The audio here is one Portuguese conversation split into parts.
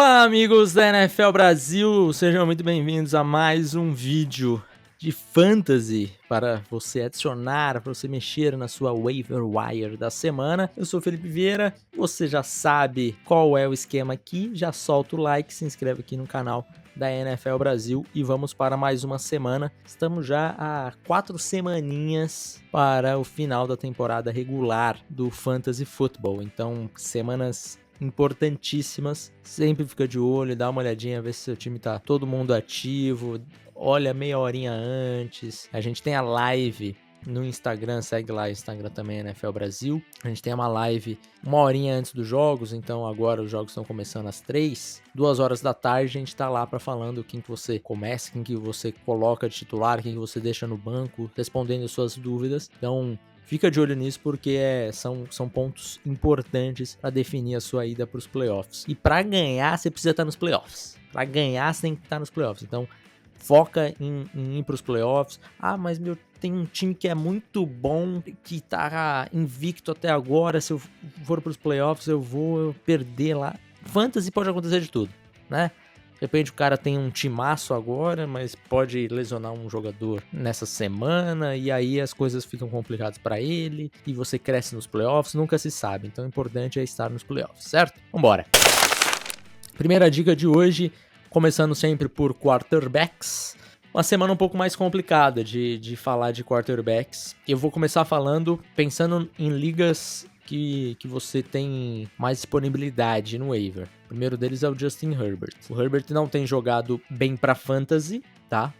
Olá, amigos da NFL Brasil, sejam muito bem-vindos a mais um vídeo de Fantasy para você adicionar, para você mexer na sua waiver wire da semana. Eu sou o Felipe Vieira, você já sabe qual é o esquema aqui, já solta o like, se inscreve aqui no canal da NFL Brasil e vamos para mais uma semana. Estamos já há 4 semaninhas para o final da temporada regular do Fantasy Football, então semanas importantíssimas. Sempre fica de olho, dá uma olhadinha, ver se seu time tá todo mundo ativo, olha meia horinha antes. A gente tem a live no Instagram, segue lá, o Instagram também é NFL Brasil. A gente tem uma live uma horinha antes dos jogos, então agora os jogos estão começando às 3, 2 horas da tarde, a gente tá lá para falando quem que você começa, quem que você coloca de titular, quem que você deixa no banco, respondendo suas dúvidas. Então fica de olho nisso porque são pontos importantes para definir a sua ida para os playoffs. E para ganhar, você precisa estar nos playoffs. Para ganhar, você tem que estar nos playoffs. Então, foca em ir para os playoffs. Ah, mas tem um time que é muito bom, que tá invicto até agora. Se eu for para os playoffs, eu vou perder lá. Fantasy pode acontecer de tudo, né? De repente o cara tem um timaço agora, mas pode lesionar um jogador nessa semana e aí as coisas ficam complicadas para ele e você cresce nos playoffs, nunca se sabe. Então o importante é estar nos playoffs, certo? Vambora! Primeira dica de hoje, começando sempre por quarterbacks. Uma semana um pouco mais complicada de falar de quarterbacks. Eu vou começar falando, pensando em ligas que você tem mais disponibilidade no waiver. O primeiro deles é o Justin Herbert. O Herbert não tem jogado bem para fantasy, tá?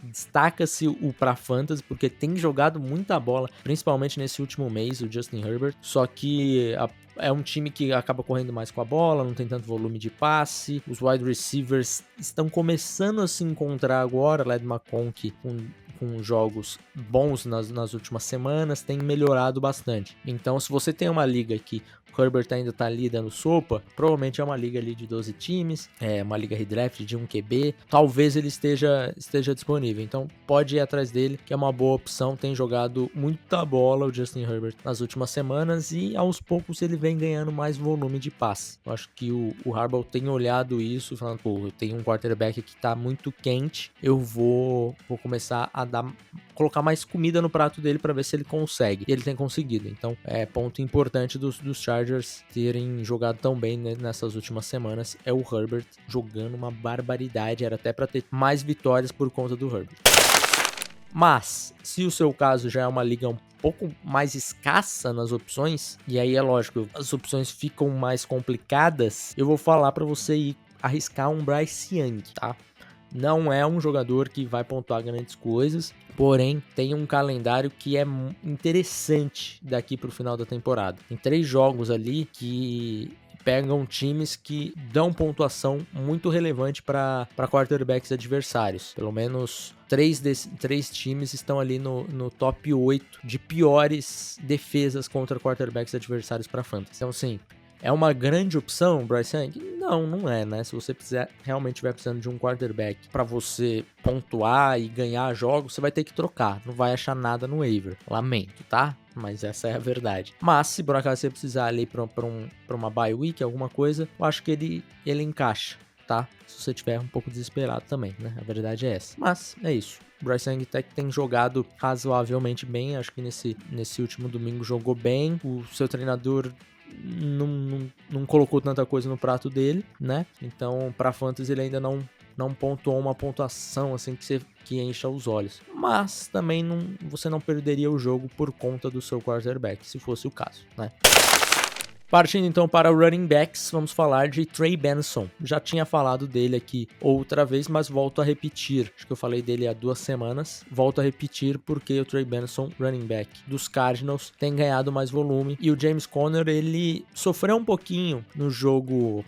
Destaca-se o para fantasy porque tem jogado muita bola, principalmente nesse último mês, o Justin Herbert. Só que é um time que acaba correndo mais com a bola, não tem tanto volume de passe. Os wide receivers estão começando a se encontrar agora. Ladd McConkey com jogos bons nas últimas semanas, tem melhorado bastante. Então, se você tem uma liga que o Herbert ainda tá ali dando sopa, provavelmente é uma liga ali de 12 times, é uma liga redraft de 1 QB, talvez ele esteja disponível. Então, pode ir atrás dele, que é uma boa opção. Tem jogado muita bola o Justin Herbert nas últimas semanas e aos poucos ele vem ganhando mais volume de passe. Eu acho que o Harbaugh tem olhado isso, falando, pô, eu tenho um quarterback que tá muito quente, eu vou começar a colocar mais comida no prato dele para ver se ele consegue. E ele tem conseguido. Então, é ponto importante dos Chargers terem jogado tão bem nessas últimas semanas. É o Herbert jogando uma barbaridade. Era até para ter mais vitórias por conta do Herbert. Mas, se o seu caso já é uma liga um pouco mais escassa nas opções, e aí é lógico, as opções ficam mais complicadas, eu vou falar para você ir arriscar um Bryce Young, tá? Não é um jogador que vai pontuar grandes coisas, porém tem um calendário que é interessante daqui para o final da temporada. Tem 3 jogos ali que pegam times que dão pontuação muito relevante para quarterbacks adversários. Pelo menos 3 times estão ali no top 8 de piores defesas contra quarterbacks adversários para fantasy. Então, assim, é uma grande opção, Bryce Young? Não é, né? Se você realmente estiver precisando de um quarterback para você pontuar e ganhar jogos, você vai ter que trocar. Não vai achar nada no waiver. Lamento, tá? Mas essa é a verdade. Mas se por acaso você precisar ali para uma bye week, alguma coisa, eu acho que ele encaixa, tá? Se você estiver um pouco desesperado também, né? A verdade é essa. Mas é isso. O Bryce Young tem jogado razoavelmente bem. Acho que nesse último domingo jogou bem. O seu treinador não colocou tanta coisa no prato dele, né? Então, para fantasy ele ainda não pontuou uma pontuação assim que encha os olhos. Mas também você não perderia o jogo por conta do seu quarterback, se fosse o caso, né? Partindo então para running backs, vamos falar de Trey Benson. Já tinha falado dele aqui outra vez, mas volto a repetir. Acho que eu falei dele há 2 semanas. Volto a repetir porque o Trey Benson, running back dos Cardinals, tem ganhado mais volume. E o James Conner, ele sofreu um pouquinho no jogo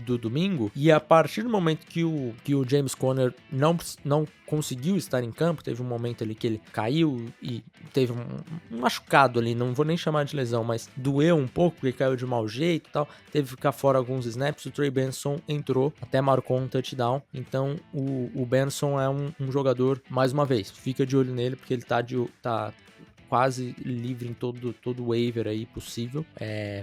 do domingo. E a partir do momento que o James Conner não conseguiu estar em campo, teve um momento ali que ele caiu e teve um machucado ali, não vou nem chamar de lesão, mas doeu um pouco, porque caiu de mau jeito e tal, teve que ficar fora alguns snaps. O Trey Benson entrou, até marcou um touchdown. Então o Benson é um jogador, mais uma vez, fica de olho nele, porque ele tá quase livre em todo waiver aí possível,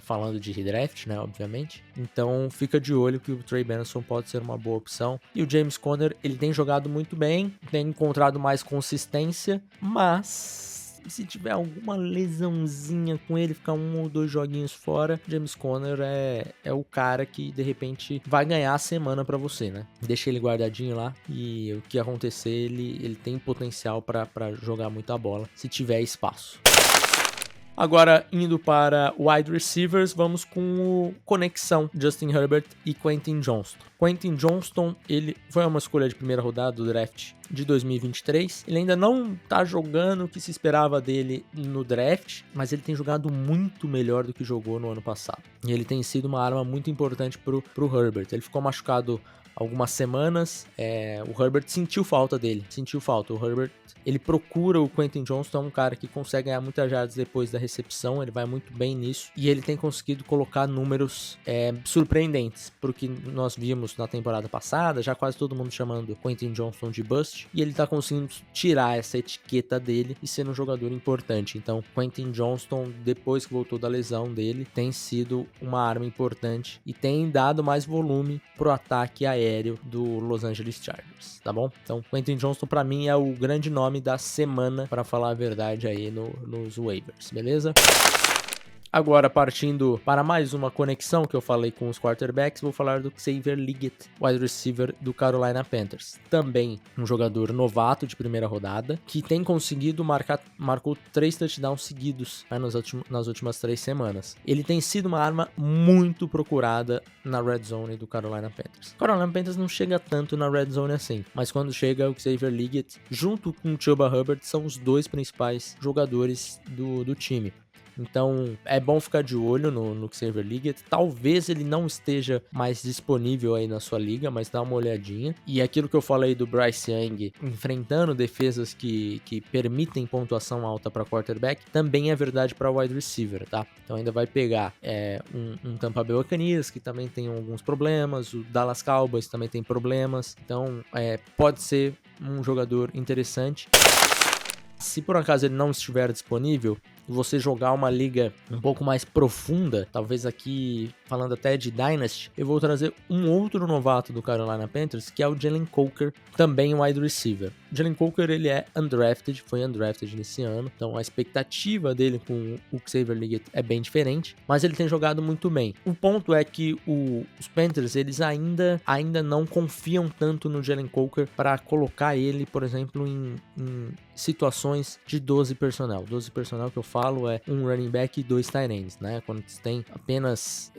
falando de redraft, né, obviamente. Então fica de olho que o Trey Benson pode ser uma boa opção. E o James Conner, ele tem jogado muito bem, tem encontrado mais consistência, mas se tiver alguma lesãozinha com ele, ficar 1 ou 2 joguinhos fora, James Conner é o cara que de repente vai ganhar a semana pra você, né? Deixa ele guardadinho lá e o que acontecer, ele tem potencial pra jogar muita bola, se tiver espaço. Agora, indo para wide receivers, vamos com o conexão Justin Herbert e Quentin Johnston. Quentin Johnston, ele foi uma escolha de primeira rodada do draft de 2023. Ele ainda não tá jogando o que se esperava dele no draft, mas ele tem jogado muito melhor do que jogou no ano passado. E ele tem sido uma arma muito importante pro Herbert. Ele ficou machucado algumas semanas, o Herbert sentiu falta dele, o Herbert, ele procura o Quentin Johnston, um cara que consegue ganhar muitas jardas depois da recepção, ele vai muito bem nisso, e ele tem conseguido colocar números surpreendentes, porque nós vimos na temporada passada, já quase todo mundo chamando o Quentin Johnston de bust, e ele tá conseguindo tirar essa etiqueta dele e ser um jogador importante. Então, Quentin Johnston, depois que voltou da lesão dele, tem sido uma arma importante e tem dado mais volume pro ataque aéreo do Los Angeles Chargers, tá bom? Então, Quentin Johnston pra mim é o grande nome da semana, pra falar a verdade aí nos waivers, beleza? Agora, partindo para mais uma conexão que eu falei com os quarterbacks, vou falar do Xavier Legette, wide receiver do Carolina Panthers. Também um jogador novato de primeira rodada, que tem conseguido marcou 3 touchdowns seguidos, né, nas últimas 3 semanas. Ele tem sido uma arma muito procurada na red zone do Carolina Panthers. O Carolina Panthers não chega tanto na red zone assim, mas quando chega o Xavier Legette, junto com o Chuba Hubbard, são os 2 principais jogadores do time. Então, é bom ficar de olho no Xavier Legette. Talvez ele não esteja mais disponível aí na sua liga, mas dá uma olhadinha. E aquilo que eu falei do Bryce Young enfrentando defesas que permitem pontuação alta para quarterback, também é verdade para wide receiver, tá? Então ainda vai pegar um Tampa Bay Buccaneers, que também tem alguns problemas, o Dallas Cowboys também tem problemas. Então, pode ser um jogador interessante. Se por acaso ele não estiver disponível, você jogar uma liga um pouco mais profunda, talvez aqui falando até de Dynasty, eu vou trazer um outro novato do Carolina Panthers, que é o Jalen Coker, também um wide receiver. Jalen Coker, ele foi undrafted nesse ano, então a expectativa dele com o Xavier Legette é bem diferente, mas ele tem jogado muito bem. O ponto é que os Panthers, eles ainda não confiam tanto no Jalen Coker para colocar ele, por exemplo, em situações de 12 personnel. 12 personnel que eu falo é um running back e 2 tight ends, né? Quando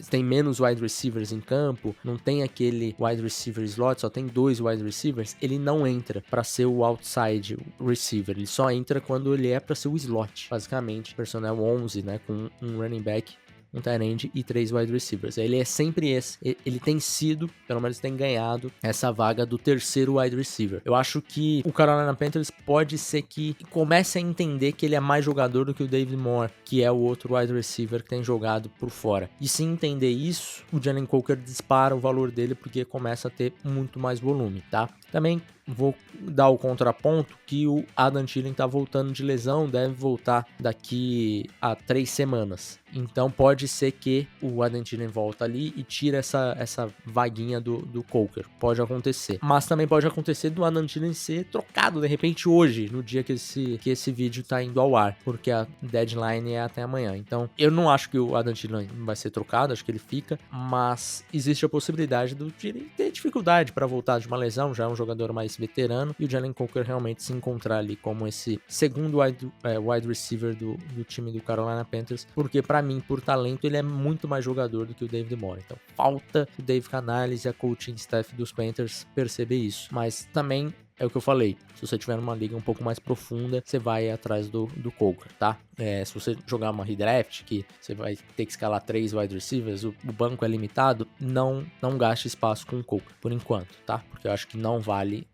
tem menos wide receivers em campo, não tem aquele wide receiver slot, só tem 2 wide receivers, ele não entra para ser o outside receiver, ele só entra quando ele é para ser o slot, basicamente, personnel 11, né? Com um running back, um tight end e 3 wide receivers. Ele é sempre esse. Ele tem sido, pelo menos tem ganhado, essa vaga do terceiro wide receiver. Eu acho que o Carolina Panthers pode ser que comece a entender que ele é mais jogador do que o David Moore, que é o outro wide receiver que tem jogado por fora. E se entender isso, o Jalen Coker dispara o valor dele porque começa a ter muito mais volume, tá? Também vou dar o contraponto que o Adam Thielen tá voltando de lesão, deve voltar daqui a 3 semanas. Então pode ser que o Adam Thielen volta ali e tira essa vaguinha do Coker. Pode acontecer. Mas também pode acontecer do Adam Thielen ser trocado de repente hoje, no dia que esse vídeo tá indo ao ar, porque a deadline é até amanhã. Então eu não acho que o Adam Thielen vai ser trocado, acho que ele fica, mas existe a possibilidade do Thielen ter dificuldade para voltar de uma lesão, já é um jogador mais veterano, e o Jalen Coker realmente se encontrar ali como esse segundo wide receiver do time do Carolina Panthers, porque para mim, por talento, ele é muito mais jogador do que o David Moore. Então, falta o Dave Canales e a coaching staff dos Panthers perceber isso. Mas também é o que eu falei, se você tiver numa liga um pouco mais profunda, você vai atrás do Coker, tá? Se você jogar uma redraft, que você vai ter que escalar 3 wide receivers, o banco é limitado, não gaste espaço com o Coker, por enquanto, tá? Porque eu acho que não vale,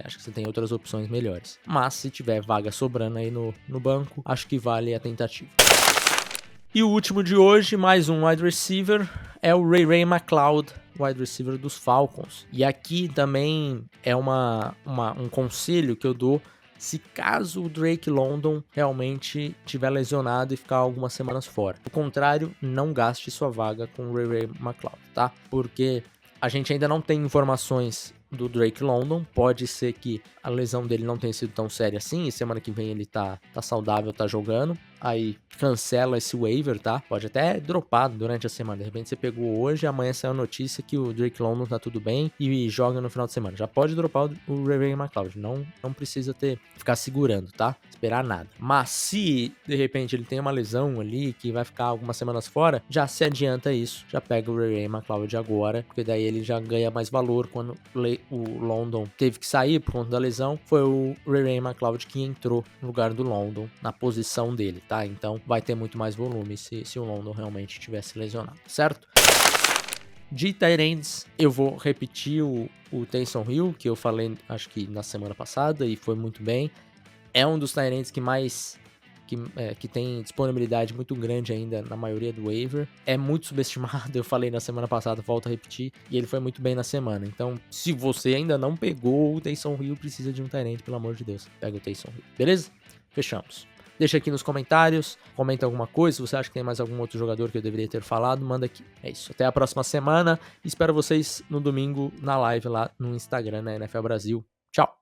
acho que você tem outras opções melhores. Mas se tiver vaga sobrando aí no banco, acho que vale a tentativa. E o último de hoje, mais um wide receiver, é o Ray McCloud, wide receiver dos Falcons. E aqui também é um conselho que eu dou se caso o Drake London realmente tiver lesionado e ficar algumas semanas fora. Do contrário, não gaste sua vaga com o Ray McCloud, tá? Porque a gente ainda não tem informações do Drake London, pode ser que a lesão dele não tenha sido tão séria assim, e semana que vem ele tá saudável, tá jogando, aí cancela esse waiver, tá? Pode até dropar durante a semana, de repente você pegou hoje, amanhã saiu a notícia que o Drake London tá tudo bem e joga no final de semana, já pode dropar o Ray McCloud, não precisa ficar segurando, tá? Esperar nada. Mas se de repente ele tem uma lesão ali que vai ficar algumas semanas fora, já se adianta isso, já pega o Ray McCloud agora, porque daí ele já ganha mais valor. Quando o London teve que sair por conta da lesão, foi o Ray McCloud que entrou no lugar do London na posição dele, tá? Então vai ter muito mais volume se o London realmente tivesse lesionado, certo? De tight ends, eu vou repetir o Taysom Hill, que eu falei acho que na semana passada e foi muito bem. É um dos tight ends que tem disponibilidade muito grande ainda na maioria do waiver. É muito subestimado, eu falei na semana passada, volto a repetir, e ele foi muito bem na semana. Então, se você ainda não pegou o Taysom Hill, precisa de um tight end, pelo amor de Deus. Pega o Taysom Hill, beleza? Fechamos. Deixa aqui nos comentários, comenta alguma coisa, se você acha que tem mais algum outro jogador que eu deveria ter falado, manda aqui. É isso, até a próxima semana, espero vocês no domingo na live lá no Instagram, na NFL Brasil. Tchau!